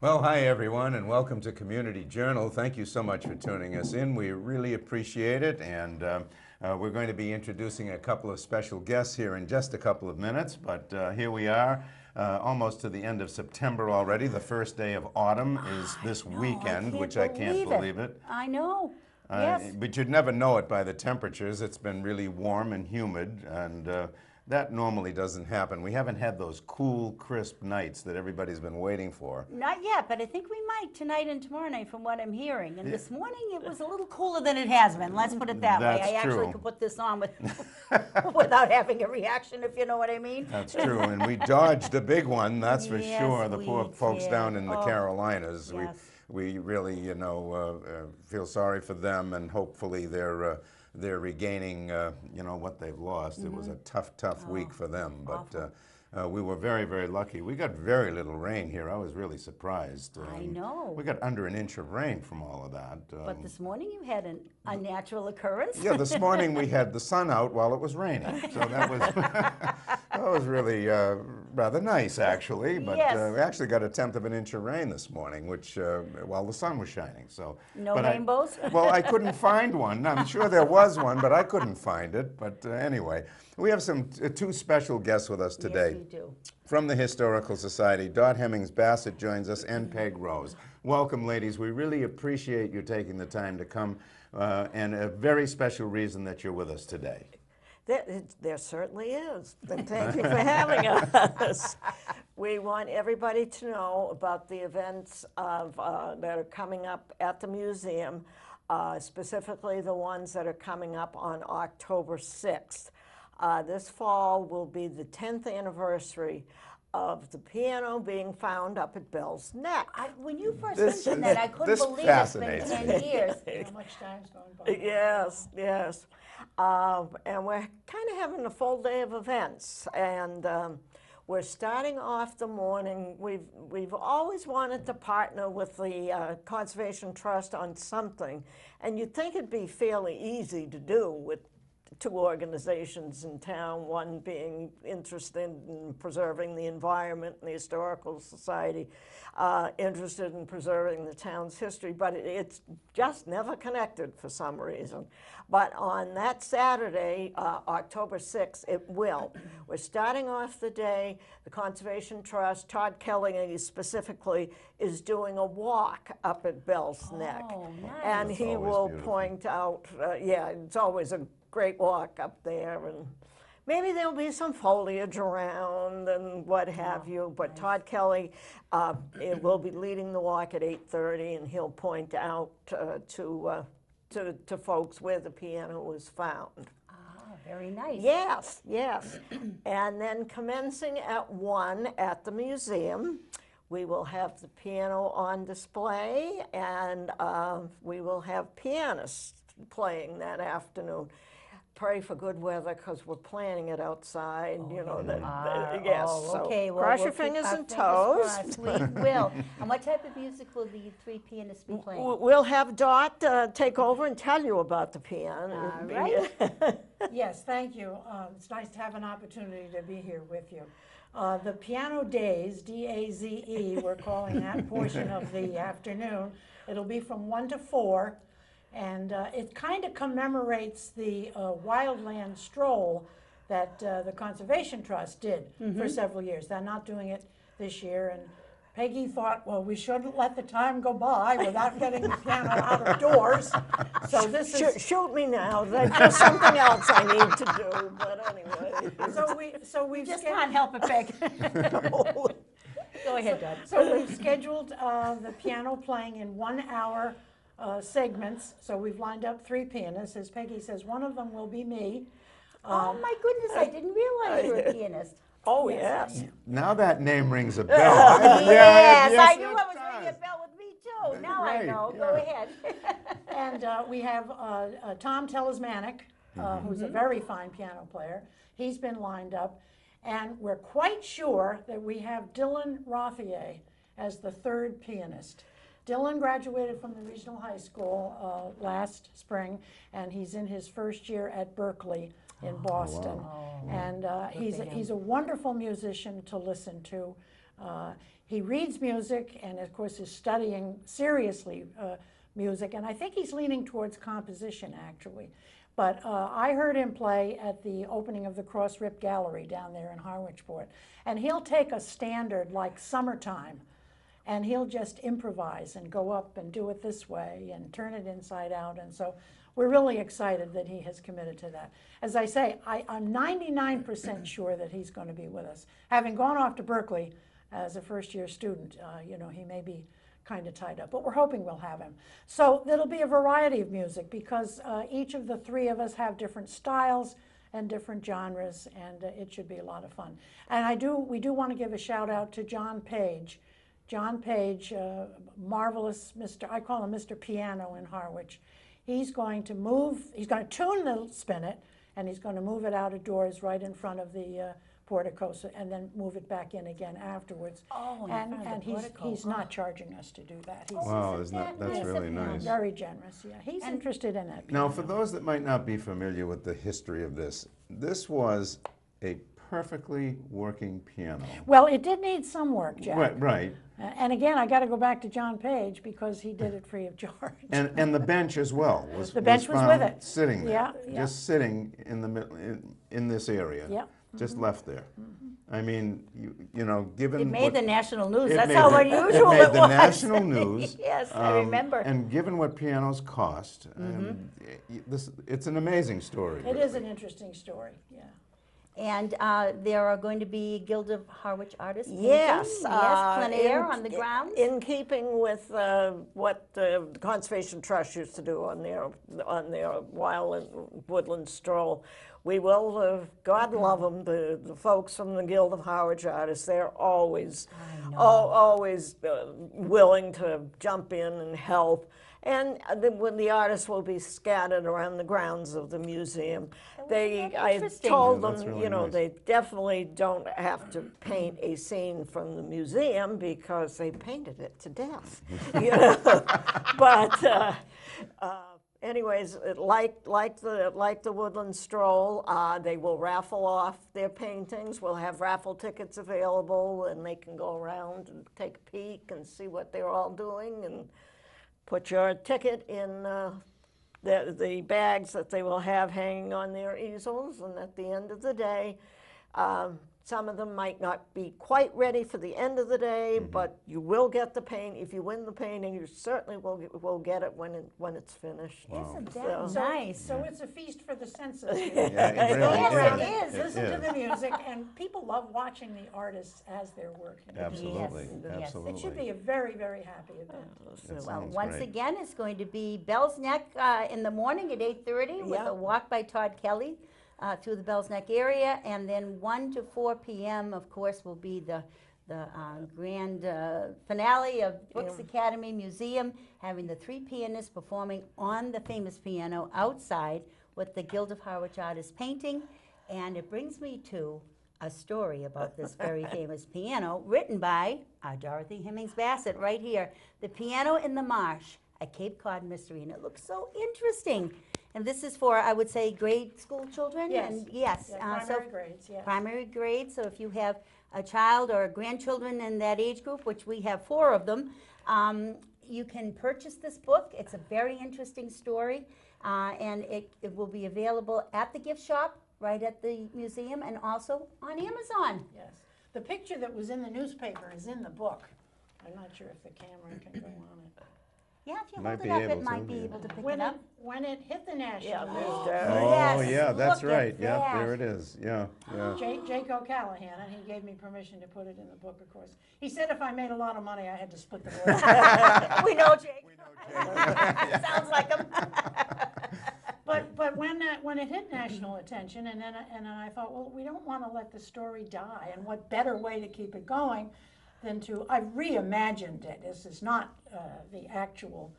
Well, hi everyone, and welcome to Community Journal. Thank you so much for tuning us in. We really appreciate it, and we're going to be introducing a couple of special guests here in just a couple of minutes. But here we are, almost to the end of September already. The first day of autumn is this weekend, which I can't believe it. I know. Yes. But you'd never know it by the temperatures. It's been really warm and humid, and that normally doesn't happen. We haven't had those cool, crisp nights that everybody's been waiting for. Not yet, but I think we might tonight and tomorrow night from what I'm hearing. And this morning it was a little cooler than it has been. Let's put it that way. That's I actually true. could put this on without having a reaction, if you know what I mean. That's true, and we dodged a big one, that's for Yes, sure. The we poor folks did. down in the Oh, Carolinas. yes. We really, feel sorry for them, and hopefully they're regaining, what they've lost. It was a tough week for them, but we were very, very lucky. We got very little rain here. I was really surprised. I know. We got under an inch of rain from all of that. But this morning you had an unnatural occurrence. Yeah, this morning we had the sun out while it was raining, so that was that was really rather nice, actually. But Yes. we actually got a tenth of an inch of rain this morning, which while the sun was shining. So No but rainbows? well, I couldn't find one. I'm sure there was one, but I couldn't find it. But anyway, we have two special guests with us today. Yes, we do. From the Historical Society, Dot Hemmings-Bassett joins us, and Peg Rose. Welcome, ladies. We really appreciate you taking the time to come, and a very special reason that you're with us today. There certainly is. And thank you for having us. We want everybody to know about the events that are coming up at the museum, specifically the ones that are coming up on October 6th. This fall will be the 10th anniversary of the piano being found up at Bell's Neck. When you first This- mentioned that, I couldn't this believe it's been fascinates 10 me. years. How much time's going by? Yes, yes. And we're kind of having a full day of events. And we're starting off the morning. We've always wanted to partner with the Conservation Trust on something. And you'd think it'd be fairly easy to do with two organizations in town, one being interested in preserving the environment and the Historical Society interested in preserving the town's history, but it's just never connected for some reason. But on that Saturday, October 6th, it will. We're starting off the day, the Conservation Trust, Todd Kelly specifically, is doing a walk up at Bell's Neck. nice. And That's he always will beautiful. point out, it's always a great walk up there, and maybe there'll be some foliage around and what have you, but Todd Kelly will be leading the walk at 8:30, and he'll point out to folks where the piano was found. Very nice. Yes, yes. And then commencing at 1 at the museum, we will have the piano on display, and we will have pianists playing that afternoon. Pray for good weather, because we're planning it outside, yes. Okay. So Well, cross we'll your keep fingers our and fingers toes. crossed. We will. And what type of music will the three pianists be playing? We'll have Dot take over and tell you about the piano. All right. Yes, thank you. It's nice to have an opportunity to be here with you. The Piano Days, D-A-Z-E, we're calling that portion of the afternoon. It'll be from 1 to 4. And it kind of commemorates the wildland stroll that the Conservation Trust did for several years. They're not doing it this year. And Peggy thought, well, we shouldn't let the time go by without getting the piano out of doors. So this is Shoot me now. There's something else I need to do, but anyway. so we've Just scheduled- can't help it, Peg. Go ahead, Dad. So we've scheduled the piano playing in 1 hour segments. So we've lined up 3 pianists. As Peggy says, one of them will be me. Oh my goodness, I didn't realize you were a pianist. Oh, yes. Now that name rings a bell. Yes, I knew it I was does. ringing a bell with me too. Now I Right, know. Go yeah. ahead. And we have Tom Telesmanic, who's a very fine piano player. He's been lined up. And we're quite sure that we have Dylan Rothier as the 3rd pianist. Dylan graduated from the regional high school last spring, and he's in his first year at Berkeley. in Boston. And he's a wonderful musician to listen to. He reads music and, of course, is studying seriously music. And I think he's leaning towards composition, actually. But I heard him play at the opening of the Cross Rip Gallery down there in Harwichport. And he'll take a standard like Summertime, and he'll just improvise and go up and do it this way and turn it inside out. And so we're really excited that he has committed to that. As I say, I'm 99% sure that he's going to be with us. Having gone off to Berkeley as a first-year student, you know, he may be kind of tied up, but we're hoping we'll have him. So it'll be a variety of music because each of the three of us have different styles and different genres, and it should be a lot of fun. And we do want to give a shout out to John Page. John Page, marvelous I call him Mr. Piano in Harwich. He's going to tune the spinet, and he's going to move it out of doors right in front of the portico, and then move it back in again afterwards. Oh, and he's not charging us to do that. He's Wow, that's really nice. very generous, yeah. He's interested in it. Now, for those that might not be familiar with the history of this was a perfectly working piano. Well, it did need some work, Jack. Right. And again, I got to go back to John Page because he did it free of charge. And the bench as well was The bench was found with it. sitting there, Yeah. just sitting in the middle in this area, Yeah. just left there. I mean, you know, given It made the national news. it That's made how the- unusual it made it the was. national news. Yes, I remember. And given what pianos cost, it's an amazing story. It is an interesting story, yeah. And there are going to be Guild of Harwich artists painting? Yes, Yes, plein air on the grounds? In keeping with what the Conservation Trust used to do on their wild and woodland stroll, we will, God love them, the folks from the Guild of Harwich Artists, they're always, always willing to jump in and help. And when the artists will be scattered around the grounds of the museum, I told Yeah, that's them, really you know, nice. they definitely don't have to paint a scene from the museum because they painted it to death. You know? But anyways, like the Woodland Stroll, they will raffle off their paintings. We'll have raffle tickets available, and they can go around and take a peek and see what they're all doing, and put your ticket in the bags that they will have hanging on their easels. And at the end of the day, some of them might not be quite ready for the end of the day, but you will get the paint. If you win the painting, you certainly will get it when it's finished. Isn't that So- nice? So it's a feast for the senses. Yeah, it really Yes, it is. Listen to the music, and people love watching the artists as they're working. Absolutely, Yes. absolutely. It should be a very, very happy event. That Well, sounds once great. again, it's going to be Bell's Neck in the morning at 8:30 with Yeah. a walk by Todd Kelly through the Bell's Neck area, and then 1 to 4 p.m. of course will be the grand finale of Brooks Academy Museum, having the 3 pianists performing on the famous piano outside with the Guild of Harwich Artists painting. And it brings me to a story about this very famous piano written by Dorothy Hemmings Bassett right here. The Piano in the Marsh, a Cape Cod mystery, and it looks so interesting. And this is for, I would say, grade school children? Yes. And yes. Yeah, so primary grades, yes. primary grades. So if you have a child or grandchildren in that age group, which we have 4 of them, you can purchase this book. It's a very interesting story, and it will be available at the gift shop right at the museum and also on Amazon. Yes. The picture that was in the newspaper is in the book. I'm not sure if the camera can go on it. Yeah, if you Might hold be it up, able it might to, be yeah. able to pick When it up. it hit the national Yeah, news, there's Oh, Yes, yeah, that's look at right. Yeah, that. there it is. Yeah, yeah. Jake O'Callahan, and he gave me permission to put it in the book, of course. He said if I made a lot of money, I had to split the book. We know Jake. Sounds like him. But when it hit national attention, and then I thought, well, we don't want to let the story die, and what better way to keep it going than I reimagined it. This is not the actual,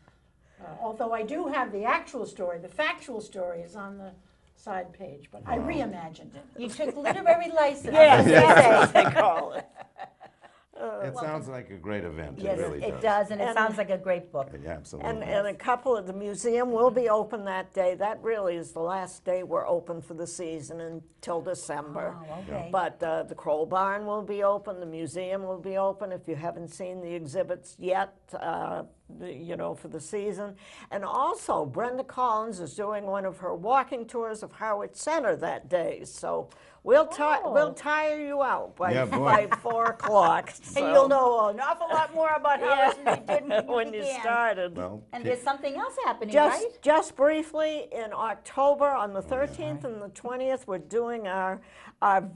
although I do have the actual story. The factual story is on the side page, but I reimagined it. You took literary license. Yes, that's what they call it. It sounds like like a great event. Yes, it really It does. does, and it And- sounds like a great book. Yeah, absolutely. And a couple of the museum will be open that day. That really is the last day we're open for the season until December. Oh, okay. But the Kroll Barn will be open, the museum will be open if you haven't seen the exhibits yet, for the season. And also, Brenda Collins is doing one of her walking tours of Harwich Center that day. So we'll tire you out by, Yeah, boy. by 4 o'clock. And you'll know an awful lot more about Harwich than you did when you began. started. Well, And there's something else happening, Just, right? just briefly, in October, on the 13th and the 20th, we're doing our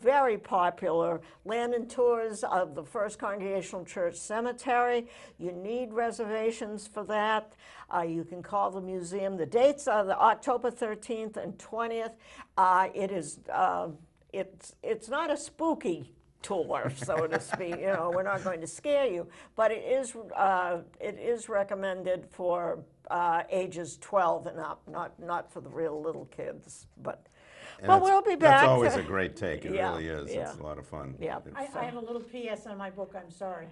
very popular land and tours of the First Congregational Church Cemetery. You need reservations for that. You can call the museum. The dates are the October 13th and 20th. It's not a spooky tour, so to speak. We're not going to scare you, but it is recommended for ages 12 and up, not for the real little kids. But we'll be back. That's always a great take. It Yeah, really is. yeah. It's a lot of fun. Yeah. I have a little PS on my book, I'm sorry.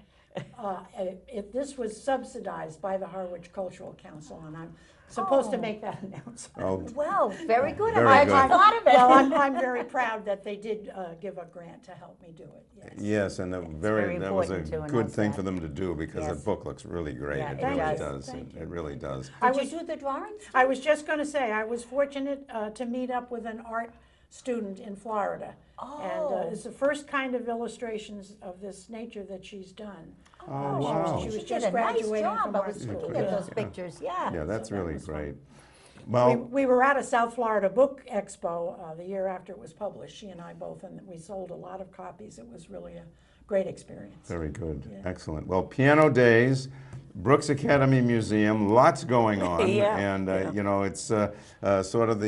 This was subsidized by the Harwich Cultural Council, and I'm supposed to make that announcement. Oh, Well, very good. Very I'm good. glad you thought of it. Well, I'm very proud that they did give a grant to help me do it, yes. yes, and very that was a important to good announce thing that. for them to do because Yes. the book looks really great. Yeah, it it really does. does. Thank It really does. Did you do the drawings? I was just going to say, I was fortunate to meet up with an art student in Florida. Oh. And it's the first kind of illustrations of this nature that she's done. Oh, wow. She was She did just a nice graduating job. from I art was school. looking at those pictures, yeah. Yeah, that's So that really was fun. great. We, Well, we were at a South Florida Book Expo the year after it was published, she and I both, and we sold a lot of copies. It was really a great experience. very good. Yeah. Excellent. Well, Piano Days, Brooks Academy Museum, lots going on. Yeah, And, yeah. it's sort of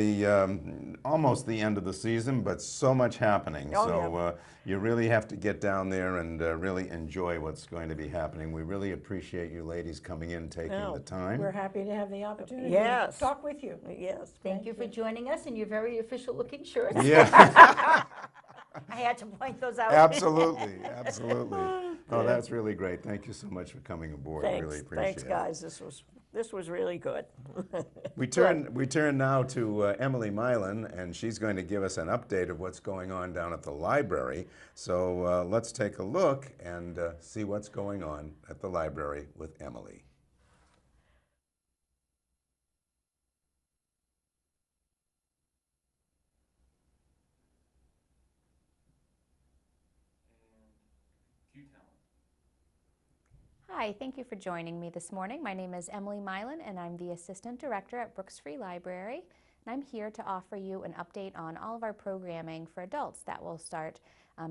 almost the end of the season, but so much happening. Oh, so yeah. you really have to get down there and really enjoy what's going to be happening. We really appreciate you ladies coming in, taking Oh, the time. We're happy to have the opportunity Yes. to talk with you. Yes. Thank you for joining us in your very official looking shirts. Yeah, I had to point those out. absolutely, absolutely. Oh, that's really great. Thank you so much for coming aboard. Thanks. Really appreciate Thanks, it. guys. This was really good. We turn now to Emily Milan, and she's going to give us an update of what's going on down at the library. So let's take a look and see what's going on at the library with Emily. Hi, thank you for joining me this morning. My name is Emily Milan, and I'm the Assistant Director at Brooks Free Library. And I'm here to offer you an update on all of our programming for adults that will start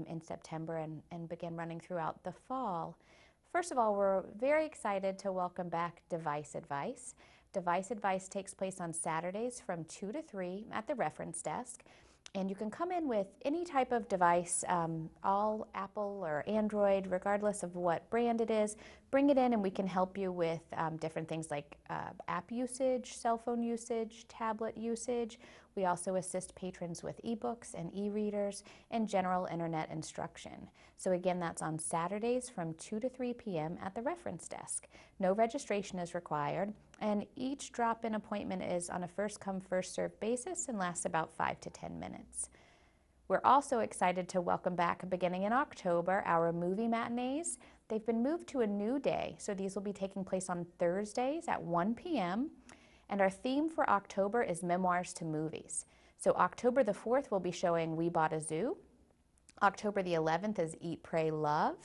in September and begin running throughout the fall. First of all, we're very excited to welcome back Device Advice. Device Advice takes place on Saturdays from 2 to 3 at the reference desk. And you can come in with any type of device, all Apple or Android, regardless of what brand it is. Bring it in and we can help you with different things like app usage, cell phone usage, tablet usage. We also assist patrons with ebooks and e-readers and general internet instruction. So again, that's on Saturdays from 2 to 3 p.m. at the reference desk. No registration is required, and each drop-in appointment is on a first-come, first-served basis and lasts about 5 to 10 minutes. We're also excited to welcome back, beginning in October, our movie matinees. They've been moved to a new day, so these will be taking place on Thursdays at 1 p.m. And our theme for October is Memoirs to Movies. So October the 4th, we'll be showing We Bought a Zoo. October the 11th is Eat, Pray, Love.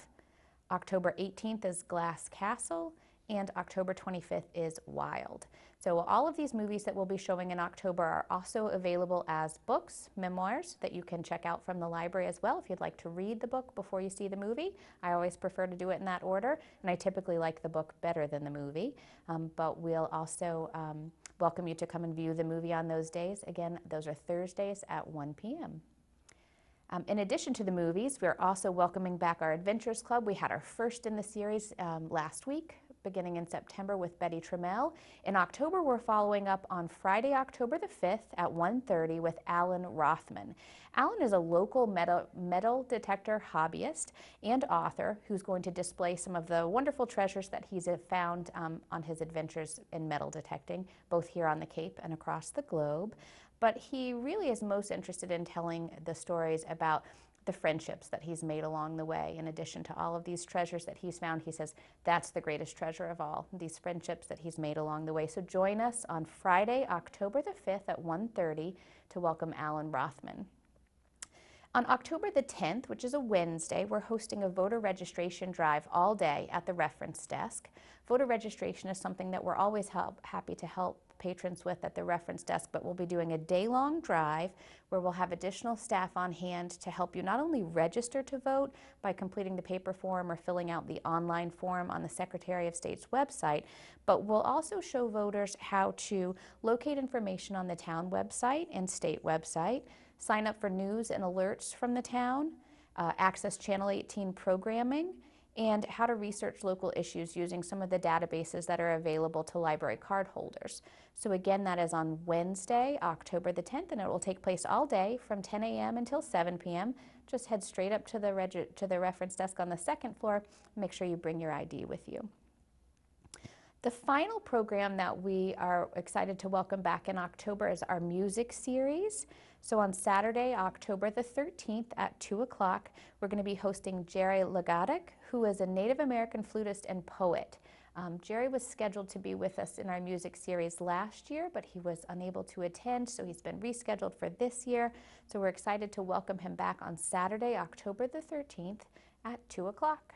October 18th is Glass Castle. And October 25th is Wild. So all of these movies that we'll be showing in October are also available as books, memoirs, that you can check out from the library as well if you'd like to read the book before you see the movie. I always prefer to do it in that order, and I typically like the book better than the movie. But we'll also welcome you to come and view the movie on those days. Again, those are Thursdays at 1 p.m. In addition to the movies, we're also welcoming back our Adventures Club. We had our first in the series last week, beginning in September with Betty Trammell. In October, we're following up on Friday, October the 5th at 1:30 with Alan Rothman. Alan is a local metal detector hobbyist and author who's going to display some of the wonderful treasures that he's found on his adventures in metal detecting, both here on the Cape and across the globe. But he really is most interested in telling the stories about the friendships that he's made along the way. In addition to all of these treasures that he's found, he says that's the greatest treasure of all, these friendships that he's made along the way. So join us on Friday, October the 5th at 1:30 to welcome Alan Rothman. On October the 10th, which is a Wednesday, we're hosting a voter registration drive all day at the reference desk. Voter registration is something that we're always happy to help patrons with at the reference desk, but we'll be doing a day-long drive where we'll have additional staff on hand to help you not only register to vote by completing the paper form or filling out the online form on the Secretary of State's website, but we'll also show voters how to locate information on the town website and state website, sign up for news and alerts from the town, access Channel 18 programming, and how to research local issues using some of the databases that are available to library card holders. So again, that is on Wednesday, October the 10th, and it will take place all day from 10 a.m. until 7 p.m. Just head straight up to the reference desk on the second floor. Make sure you bring your ID with you. The final program that we are excited to welcome back in October is our music series. So on Saturday, October the 13th at 2 o'clock, we're going to be hosting Jerry Lagatic, who is a Native American flutist and poet. Jerry was scheduled to be with us in our music series last year, but he was unable to attend, so he's been rescheduled for this year. So we're excited to welcome him back on Saturday, October the 13th at 2 o'clock.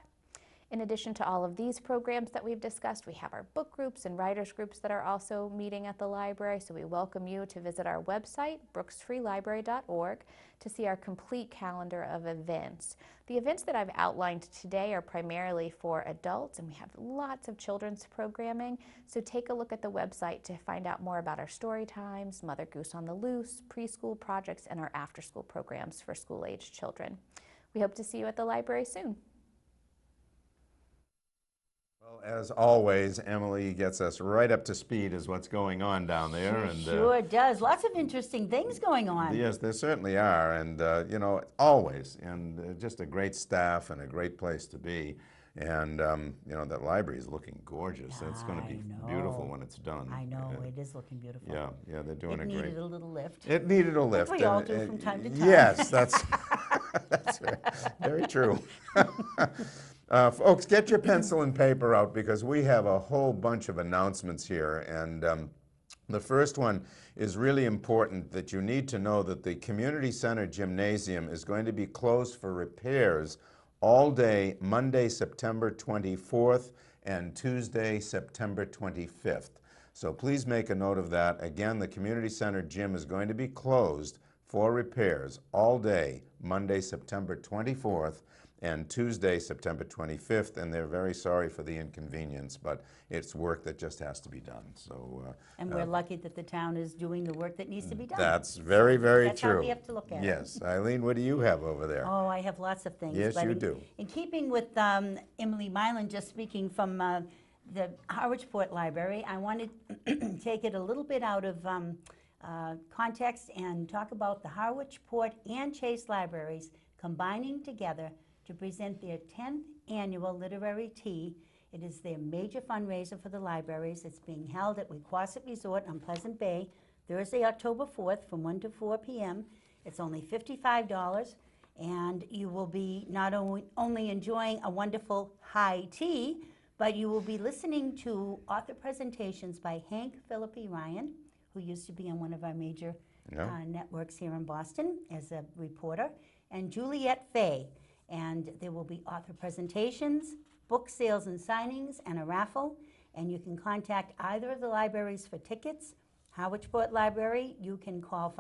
In addition to all of these programs that we've discussed, we have our book groups and writers groups that are also meeting at the library, so we welcome you to visit our website, brooksfreelibrary.org, to see our complete calendar of events. The events that I've outlined today are primarily for adults, and we have lots of children's programming, so take a look at the website to find out more about our story times, Mother Goose on the Loose, preschool projects, and our after-school programs for school-aged children. We hope to see you at the library soon. Well, as always, Emily gets us right up to speed as what's going on down there. She sure does. Lots of interesting things going on. Yes, there certainly are, and you know, always, and just a great staff and a great place to be. And you know, that library is looking gorgeous. It's going to be beautiful when it's done. I know, it is looking beautiful. Yeah, yeah, they're doing It a great. needed a little lift. It needed a lift. we all do from time to time. Yes, that's that's very true. Folks, get your pencil and paper out because we have a whole bunch of announcements here. And the first one is really important, that you need to know that the Community Center Gymnasium is going to be closed for repairs all day, Monday, September 24th and Tuesday, September 25th. So please make a note of that. Again, the Community Center Gym is going to be closed for repairs all day, Monday, September 24th and Tuesday, September 25th, and they're very sorry for the inconvenience, but it's work that just has to be done. So, and we're lucky that the town is doing the work that needs to be done. That's very, very That's true. how we have to look at it. Yes. Eileen, what do you have over there? Oh, I have lots of things. Yes, but you do. In keeping with Emily Milan just speaking from the Harwich Port Library, I wanted to take it a little bit out of context and talk about the Harwich Port and Chase Libraries combining together to present their 10th annual literary tea. It is their major fundraiser for the libraries. It's being held at Wequassett Resort on Pleasant Bay, Thursday, October 4th from 1 to 4 p.m. It's only $55, and you will be not only enjoying a wonderful high tea, but you will be listening to author presentations by Hank Philippi Ryan, who used to be on one of our major networks here in Boston as a reporter, and Juliette Fay. And there will be author presentations, book sales and signings, and a raffle. And you can contact either of the libraries for tickets. Harwich Port Library, you can call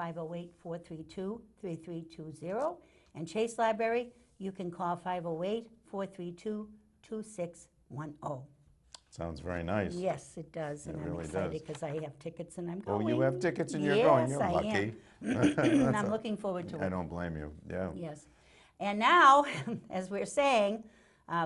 508-432-3320. And Chase Library, you can call 508-432-2610. Sounds very nice. Yes, it does. And I'm excited because I have tickets and I'm going. Oh, you have tickets and you're going. You're lucky. And I'm looking forward to it. I don't blame you. Yeah. Yes. And now, as we're saying,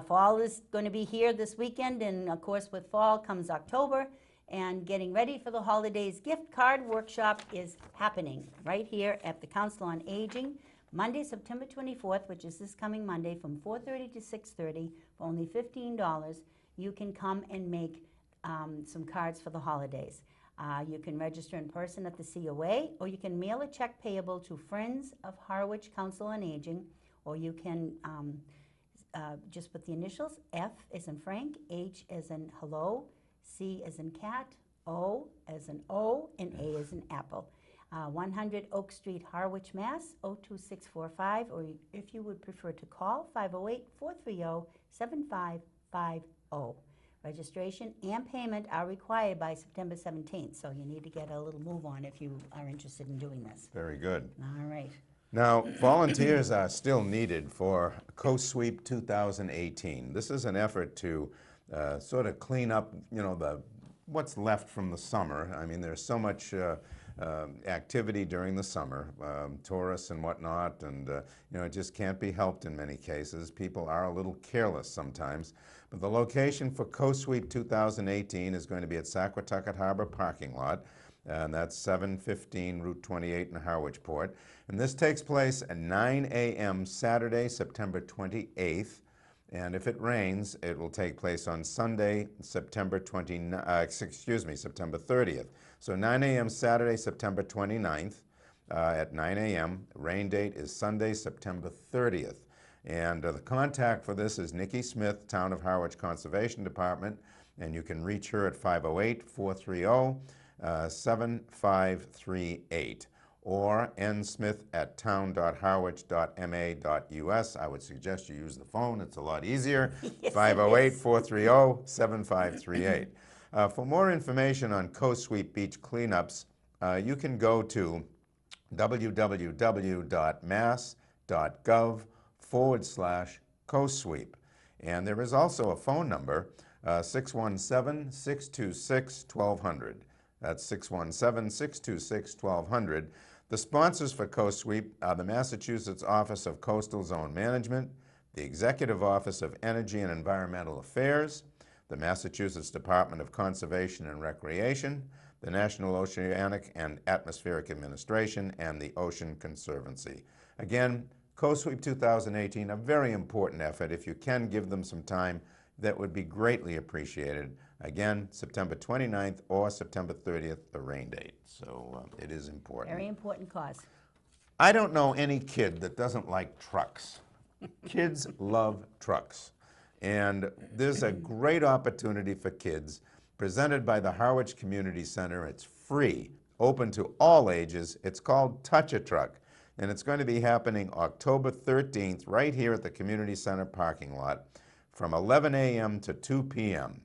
Fall is going to be here this weekend, and of course with fall comes October, and getting ready for the holidays. Gift card workshop is happening right here at the Council on Aging, Monday, September 24th, which is this coming Monday, from 4:30 to 6:30 for only $15. You can come and make some cards for the holidays. You can register in person at the COA, or you can mail a check payable to Friends of Harwich Council on Aging, or you can just put the initials, F as in Frank, H as in hello, C as in cat, O as in O, and A as in apple. 100 Oak Street, Harwich, Mass. 02645, or if you would prefer to call, 508-430-7550. Registration and payment are required by September 17th, so you need to get a little move on if you are interested in doing this. Very good. All right. Now, volunteers are still needed for Coast Sweep 2018. This is an effort to sort of clean up, what's left from the summer. I mean, there's so much activity during the summer, tourists and whatnot, and it just can't be helped in many cases. People are a little careless sometimes. But the location for Coast Sweep 2018 is going to be at Saquatucket Harbor parking lot, and that's 715 Route 28 in Harwich Port. And this takes place at 9 a.m. Saturday, September 28th. And if it rains, it will take place on Sunday, September 30th. So 9 a.m. Saturday, September 29th at 9 a.m. Rain date is Sunday, September 30th. And the contact for this is Nikki Smith, Town of Harwich Conservation Department, and you can reach her at 508-430-7538. Or nsmith@town.harwich.ma.us. I would suggest you use the phone. It's a lot easier. 508-430-7538. For more information on Coast Sweep beach cleanups, you can go to www.mass.gov/Coast Sweep. And there is also a phone number, 617-626-1200. That's 617-626-1200. The sponsors for Coast Sweep are the Massachusetts Office of Coastal Zone Management, the Executive Office of Energy and Environmental Affairs, the Massachusetts Department of Conservation and Recreation, the National Oceanic and Atmospheric Administration, and the Ocean Conservancy. Again, Coast Sweep 2018, a very important effort. If you can give them some time, that would be greatly appreciated. Again, September 29th or September 30th, the rain date. So it is important. Very important cause. I don't know any kid that doesn't like trucks. Kids love trucks. And there's a great opportunity for kids presented by the Harwich Community Center. It's free, open to all ages. It's called Touch a Truck. And it's going to be happening October 13th right here at the Community Center parking lot from 11 a.m. to 2 p.m.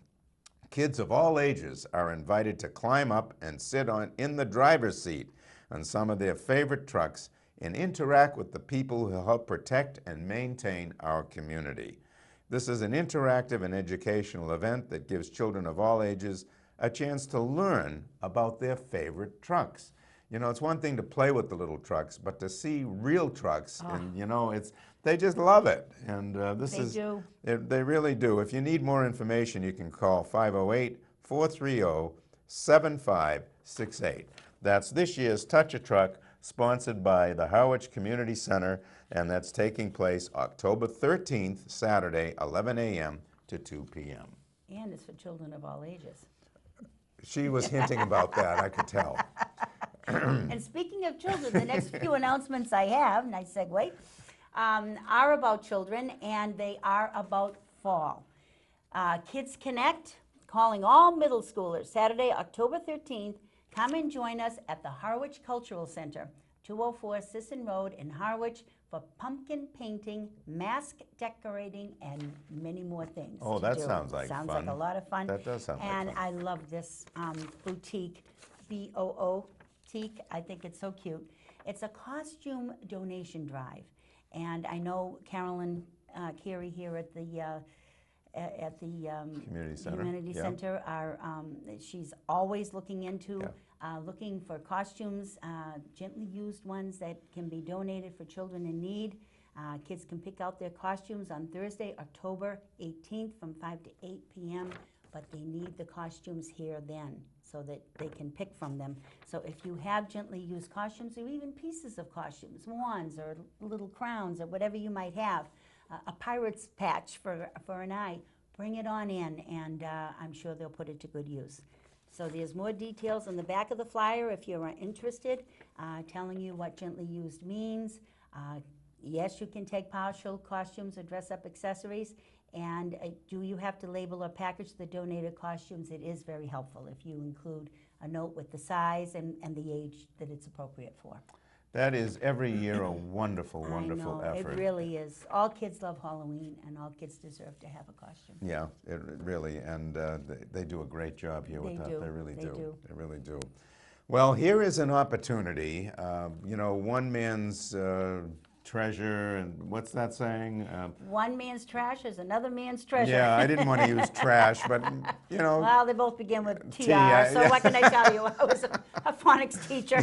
Kids of all ages are invited to climb up and sit in the driver's seat on some of their favorite trucks and interact with the people who help protect and maintain our community. This is an interactive and educational event that gives children of all ages a chance to learn about their favorite trucks. It's one thing to play with the little trucks, but to see real trucks, and they just love it. And they really do. If you need more information, you can call 508-430-7568. That's this year's Touch a Truck, sponsored by the Harwich Community Center, and that's taking place October 13th, Saturday, 11 a.m. to 2 p.m. And it's for children of all ages. She was hinting about that, I could tell. And speaking of children, the next few announcements I have, nice segue, are about children, and they are about fall. Kids Connect, calling all middle schoolers, Saturday, October 13th. Come and join us at the Harwich Cultural Center, 204 Sisson Road in Harwich, for pumpkin painting, mask decorating, and many more things. Oh, that sounds like fun. Sounds like a lot of fun. That does sound like fun. fun. And I love this boutique, B-O-O-teak. I think it's so cute. It's a costume donation drive. And I know Carolyn Carey here at the Community Center she's always looking into looking for costumes, gently used ones that can be donated for children in need. Kids can pick out their costumes on Thursday, October 18th from 5 to 8 p.m., but they need the costumes here then so that they can pick from them. So if you have gently used costumes or even pieces of costumes, wands or little crowns or whatever you might have, a pirate's patch for an eye, bring it on in, and I'm sure they'll put it to good use. So there's more details on the back of the flyer if you're interested, telling you what gently used means. Yes, you can take partial costumes or dress-up accessories, and do you have to label or package the donated costumes? It is very helpful if you include a note with the size and the age that it's appropriate for. That is every year a wonderful, wonderful I know, effort. it really is. All kids love Halloween, and all kids deserve to have a costume. Yeah, it really, and they do a great job here with that. They really do. They really do. Well, here is an opportunity. You know, one man's treasure, and what's that saying? One man's trash is another man's treasure. Yeah, I didn't want to use trash, but you know. Well, they both begin with TR, so yeah. what can I tell you? I was a phonics teacher.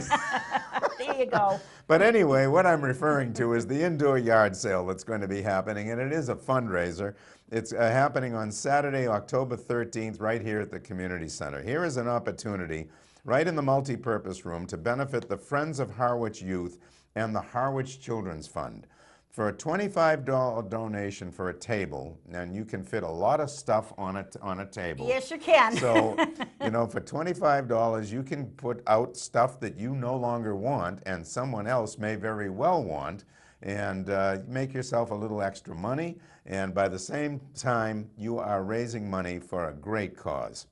There you go. But anyway, what I'm referring to is the indoor yard sale that's going to be happening, and it is a fundraiser. It's happening on Saturday, October 13th, right here at the Community Center. Here is an opportunity right in the multi-purpose room to benefit the Friends of Harwich Youth and the Harwich Children's Fund. For a $25 donation for a table, and you can fit a lot of stuff on a table. Yes, you can. So, you know, for $25, you can put out stuff that you no longer want and someone else may very well want, and make yourself a little extra money, and by the same time, you are raising money for a great cause.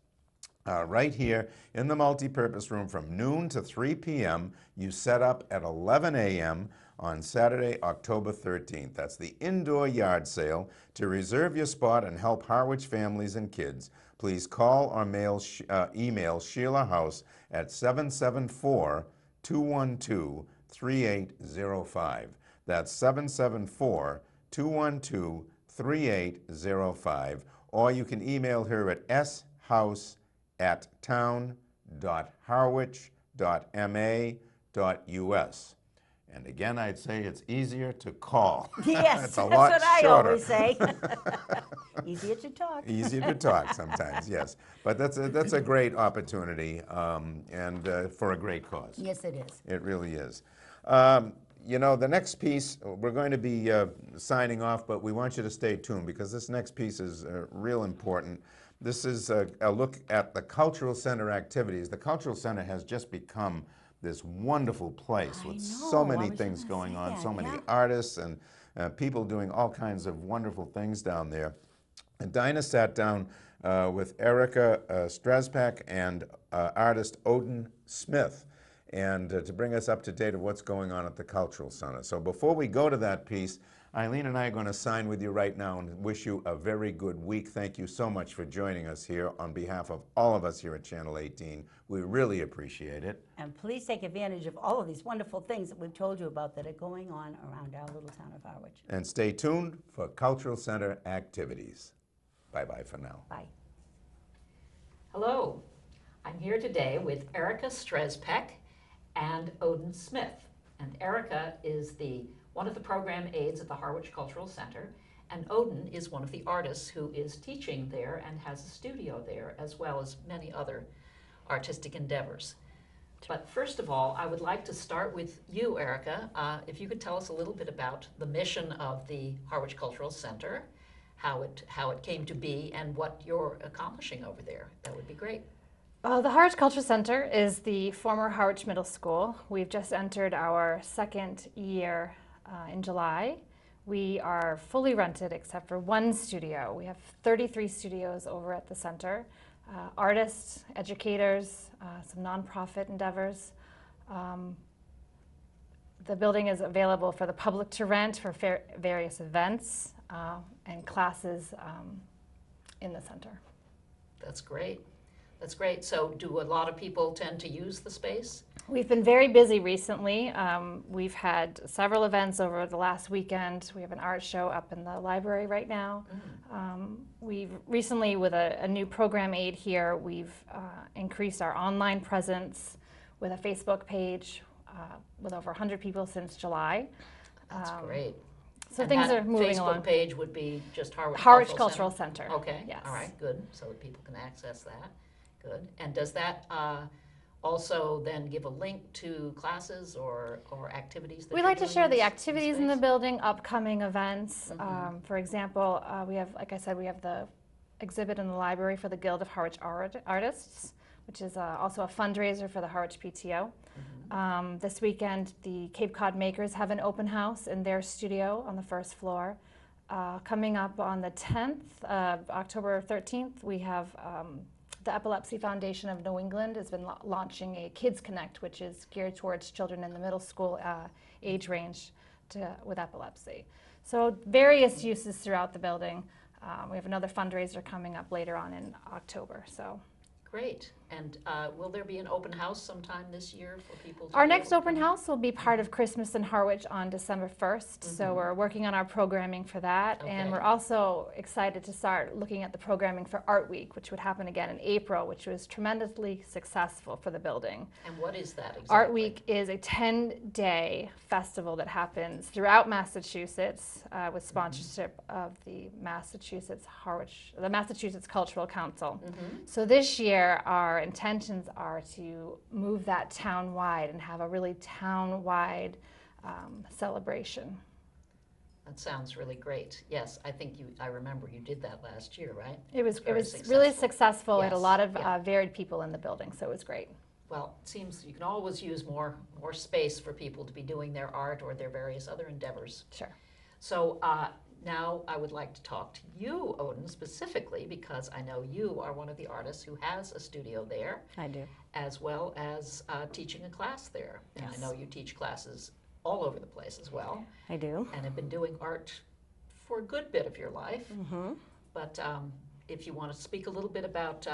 Right here in the multi-purpose room from noon to 3 p.m. You set up at 11 a.m. on Saturday, October 13th. That's the indoor yard sale. To reserve your spot and help Harwich families and kids, please call or email Sheila House at 774-212-3805. That's 774-212-3805. Or you can email her at shouse@town.harwich.ma.us. And again, I'd say it's easier to call. Yes, it's a that's lot what I shorter. always say. Easier to talk. Easier to talk sometimes, yes. But that's a great opportunity, and for a great cause. Yes, it is. It really is. You know, the next piece, we're going to be signing off, but we want you to stay tuned because this next piece is real important. This is a look at the Cultural Center activities. The Cultural Center has just become this wonderful place with so many things going on, so many artists and people doing all kinds of wonderful things down there. And Dinah sat down with Erica Straspak and artist Odin Smith, and to bring us up to date of what's going on at the Cultural Center. So before we go to that piece, Eileen and I are going to sign with you right now and wish you a very good week. Thank you so much for joining us here on behalf of all of us here at Channel 18. We really appreciate it. And please take advantage of all of these wonderful things that we've told you about that are going on around our little town of Harwich. And stay tuned for Cultural Center activities. Bye-bye for now. Bye. Hello, I'm here today with Erica Straspak and Odin Smith. And Erica is one of the program aides at the Harwich Cultural Center, and Odin is one of the artists who is teaching there and has a studio there, as well as many other artistic endeavors. But first of all, I would like to start with you, Erica. If you could tell us a little bit about the mission of the Harwich Cultural Center, how it came to be, and what you're accomplishing over there. That would be great. The Harwich Cultural Center is the former Harwich Middle School. We've just entered our second year in July. We are fully rented except for one studio. We have 33 studios over at the center. Artists, educators, some nonprofit endeavors. The building is available for the public to rent for various events and classes in the center. That's great. That's great. So do a lot of people tend to use the space? We've been very busy recently. We've had several events over the last weekend. We have an art show up in the library right now. We've recently, with a new program aid here, we've increased our online presence with a Facebook page with over 100 people since July. That's great. So And things that are moving Facebook along. page would be just Harwich Harwich Cultural Cultural Center. Okay, Yes. all right, good, so that people can access that. Good. And does that also then give a link to classes or activities that We you're like to doing share in the this activities in the space? building, upcoming events. For example, we have, like I said, we have the exhibit in the library for the Guild of Harwich Artists, which is also a fundraiser for the Harwich PTO. This weekend, the Cape Cod Makers have an open house in their studio on the first floor. Coming up on the 10th, October 13th, we have the Epilepsy Foundation of New England has been launching a Kids Connect, which is geared towards children in the middle school age range with epilepsy. So various uses throughout the building. We have another fundraiser coming up later on in October. So. Great. And will there be an open house sometime this year for people to Our be next able to open come? house will be part of Christmas in Harwich on December 1st, so we're working on our programming for that, and Okay. we're also excited to start looking at the programming for Art Week, which would happen again in April, which was tremendously successful for the building. And what is that exactly? Art Week is a 10-day festival that happens throughout Massachusetts with sponsorship of the Massachusetts Cultural Council. So this year, our intentions are to move that town-wide and have a really town-wide celebration. That sounds really great. Yes, I think I remember you did that last year, right? It was Very really successful. We had a Yes, lot of yeah. varied people in the building, so it was great. Well, it seems you can always use more space for people to be doing their art or their various other endeavors. Sure. So now I would like to talk to you, Odin, specifically because I know you are one of the artists who has a studio there. I do. As well as teaching a class there. And Yes. I know you teach classes all over the place as well, I do. and have been doing art for a good bit of your life. But if you want to speak a little bit about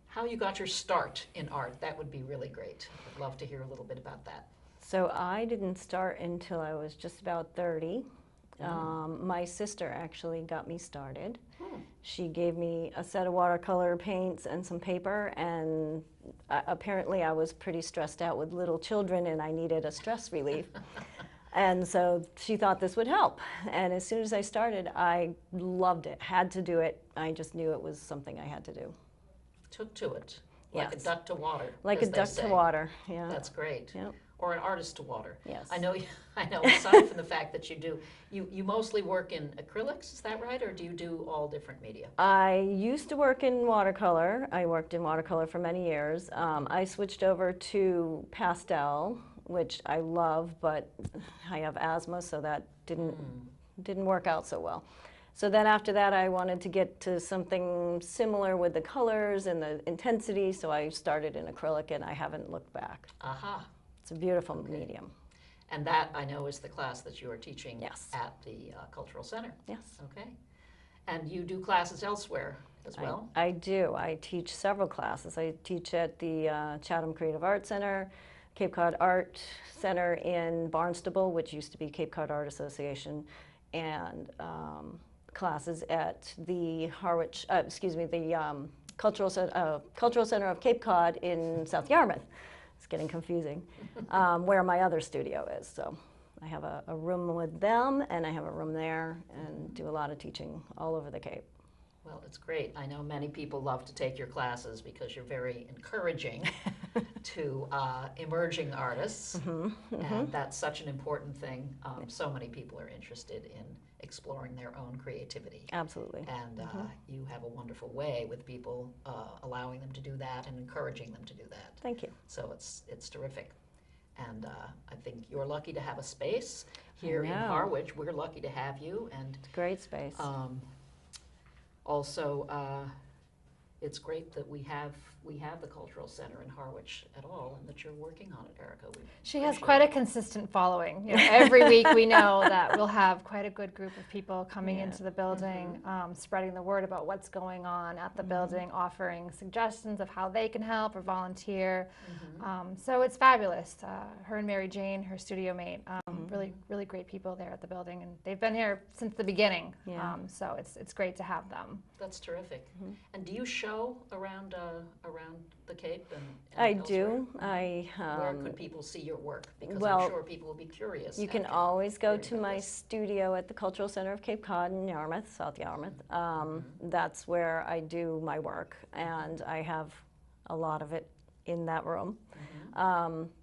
how you got your start in art, that would be really great. I'd love to hear a little bit about that. So I didn't start until I was just about 30. My sister actually got me started. She gave me a set of watercolor paints and some paper, and apparently I was pretty stressed out with little children and I needed a stress relief. And so she thought this would help. And as soon as I started, I loved it, had to do it. I just knew it was something I had to do. Took to it, like a Yes. duck to water. Like as a they duck say. to water, yeah. That's great. Yep. Or an artist to water. Yes. I know, aside from the fact that you mostly work in acrylics, is that right? Or do you do all different media? I used to work in watercolor. I worked in watercolor for many years. I switched over to pastel, which I love, but I have asthma, so that didn't work out so well. So then after that, I wanted to get to something similar with the colors and the intensity, so I started in acrylic, and I haven't looked back. Aha. It's a beautiful medium. And that, I know, is the class that you are teaching Yes. at the Cultural Center. Yes. Okay. And you do classes elsewhere as well? I do. I teach several classes. I teach at the Chatham Creative Arts Center, Cape Cod Art Center in Barnstable, which used to be Cape Cod Art Association, and classes at the Harwich, the Cultural Center of Cape Cod in South Yarmouth. It's getting confusing, where my other studio is. So I have a room with them, and I have a room there, and do a lot of teaching all over the Cape. Well, it's great. I know many people love to take your classes because you're very encouraging to emerging artists, and that's such an important thing. So many people are interested in exploring their own creativity. Absolutely. And you have a wonderful way with people allowing them to do that and encouraging them to do that. Thank you. So it's terrific. And I think you're lucky to have a space here in know. Harwich. We're lucky to have you. And Great space. also, it's great that we have the Cultural Center in Harwich at all, and that you're working on it, Erica. We She has appreciate quite a it. consistent following. You know, every week we know that we'll have quite a good group of people coming Yeah. into the building, spreading the word about what's going on at the building, offering suggestions of how they can help or volunteer. So it's fabulous. Her and Mary Jane, her studio mate, really great people there at the building, and they've been here since the beginning. Yeah. So it's great to have them. That's terrific. And do you show around around the Cape and I elsewhere? do. Where could people see your work? Because well, I'm sure people will be curious. You can after always go hearing to about my this. studio at the Cultural Center of Cape Cod in Yarmouth, South Yarmouth. That's where I do my work, and I have a lot of it in that room.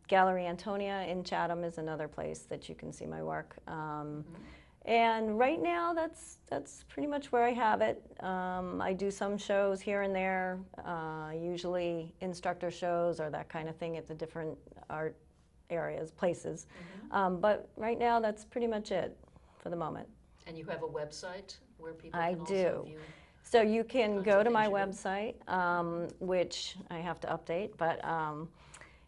Gallery Antonia in Chatham is another place that you can see my work. And right now, that's pretty much where I have it. I do some shows here and there, usually instructor shows or that kind of thing at the different art areas, places. But right now, that's pretty much it for the moment. And you have a website where people I can also do. view? So you can Kinds go of to my things website, which I have to update, but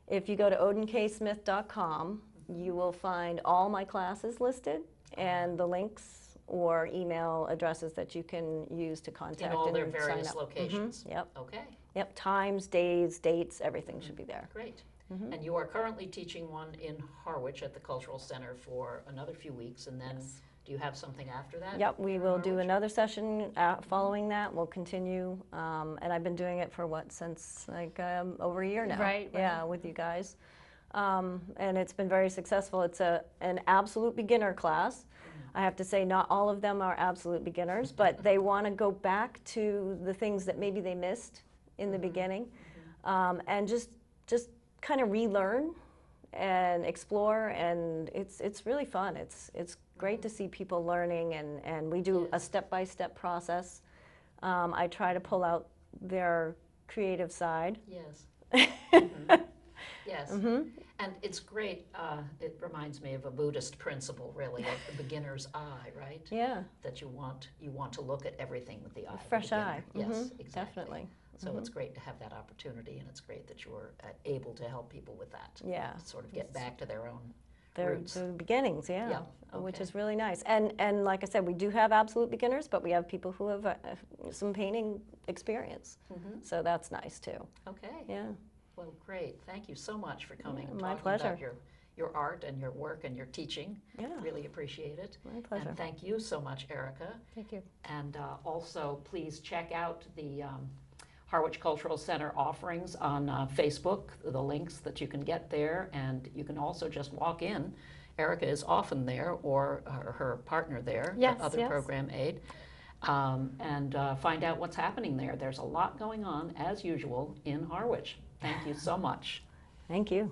if you go to odenksmith.com, you will find all my classes listed and the links or email addresses that you can use to contact In all their and sign various up. locations? Yep. Okay, Yep. Times, days, dates, everything should be there. great. And you are currently teaching one in Harwich at the Cultural Center for another few weeks, and then do you have something after that? Yep, we will do Harwich? another session following that. We'll continue, and I've been doing it for since like over a year now. Right. Yeah, with you guys, and it's been very successful. It's an absolute beginner class. I have to say, not all of them are absolute beginners, but they want to go back to the things that maybe they missed in the beginning, and just kind of relearn and explore, and it's really fun. It's great to see people learning, and we do a step-by-step process. I try to pull out their creative side. Yes. Yes. And it's great. It reminds me of a Buddhist principle, really, of the beginner's eye, right? Yeah, That you want to look at everything with the eye. of the fresh eye. beginner. Yes, exactly. Definitely. So it's great to have that opportunity, and it's great that you're able to help people with that. Yeah. To sort of get back to their own Their roots. beginnings, yeah, Yeah, which okay. is really nice. And like I said, we do have absolute beginners, but we have people who have some painting experience. So that's nice too. Okay. Yeah. Well, great. Thank you so much for coming and my talking pleasure. about your art and your work and your teaching. Yeah. Really appreciate it. My pleasure. And thank you so much, Erica. Thank you. And also, please check out the Harwich Cultural Center offerings on Facebook, the links that you can get there, and you can also just walk in. Erica is often there, or her partner there, Yes, the other yes. program aide, and find out what's happening there. There's a lot going on, as usual, in Harwich. Thank you so much. Thank you.